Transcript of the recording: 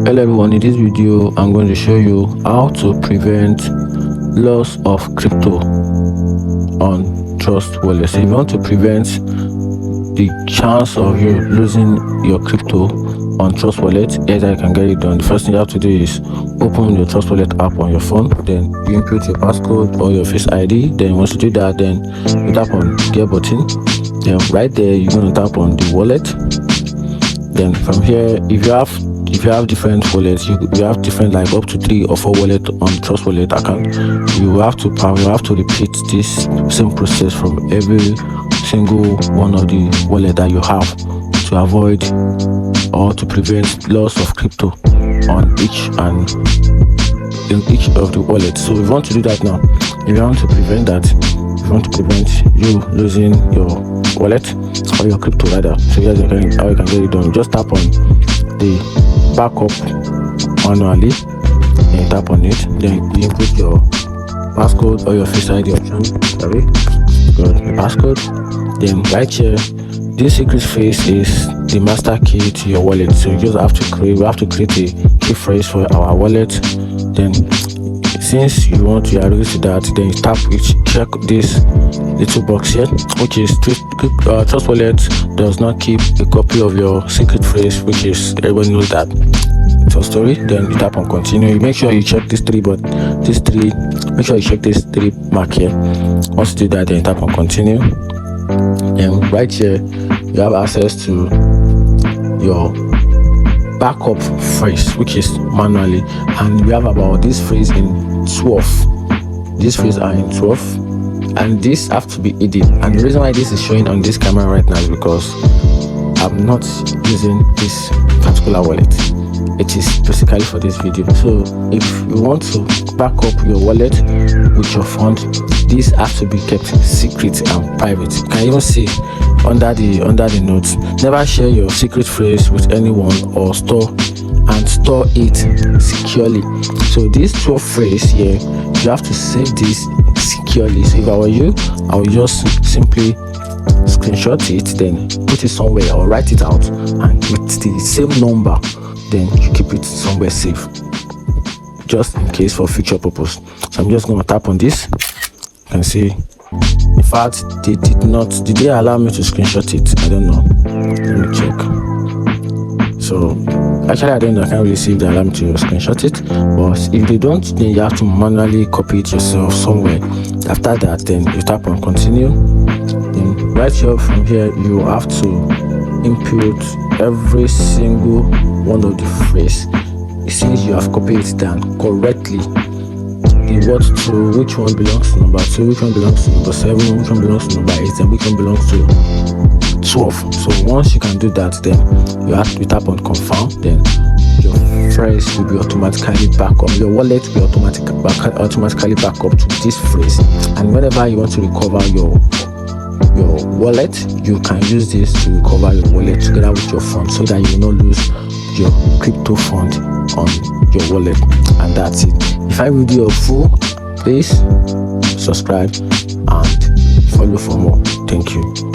Hello everyone, in this video I'm going to show you how to prevent loss of crypto on Trust Wallet. So if you want to prevent the chance of you losing your crypto on Trust Wallet, here's how you can get it done. The first thing you have to do is open your Trust Wallet app on your phone, then you input your passcode or your Face ID. Then once you do that, then you tap on Get button. Then right there you're going to tap on the wallet. Then from here, if you have different wallets, you have different, like up to 3 or 4 wallets on Trust Wallet account. You have to repeat this same process from every single one of the wallet that you have to avoid or to prevent loss of crypto on each of the wallets. So we want to do that now. If you want to prevent that, if you want to prevent you losing your wallet or your crypto rather, so here's how you can get it done. Just tap on the backup manually, then tap on it, then you input your passcode or your Face ID option. Sorry, got the passcode. Then right here, this secret phrase is the master key to your wallet. So you just have to create a key phrase for our wallet. Then since you are used to that, then you check this little box here, which is Trust Wallet does not keep a copy of your secret phrase, which is, everybody knows that it's a story. Then you tap on continue. You make sure you check make sure you check this 3 mark here. Once you do that, then you tap on continue. And right here you have access to your backup phrase, which is manually, and we have about this phrase in 12. These phrases are in 12, and this have to be hidden. And the reason why this is showing on this camera right now is because I'm not using this particular wallet. It is basically for this video. So if you want to back up your wallet with your fund, this has to be kept secret and private. You can even see under the notes, never share your secret phrase with anyone or store it securely. So this 12 phrase here, you have to save this securely. So if I were you, I would just simply screenshot it, then put it somewhere or write it out, and with the same number, then you keep it somewhere safe, just in case for future purpose. So I'm just going to tap on this. You can see, in fact, did they allow me to screenshot it? I don't know. Let me check. So actually, I don't know. I can't really see if they allow me to screenshot it. But if they don't, then you have to manually copy it yourself somewhere. After that, then you tap on continue. Then right here, from here, you have to input every single one of the phrase. Since you have copied it down correctly, which one belongs to number 2, which one belongs to number 7, which one belongs to number 8, and which one belongs to 12. So once you can do that, then you have to tap on confirm. Then your phrase will be automatically back up. Your wallet will be automatically back up to this phrase. And whenever you want to recover your wallet, you can use this to recover your wallet together with your fund, so that you will not lose your crypto fund on your wallet. And that's it. If I find video helpful, please subscribe and follow for more. Thank you.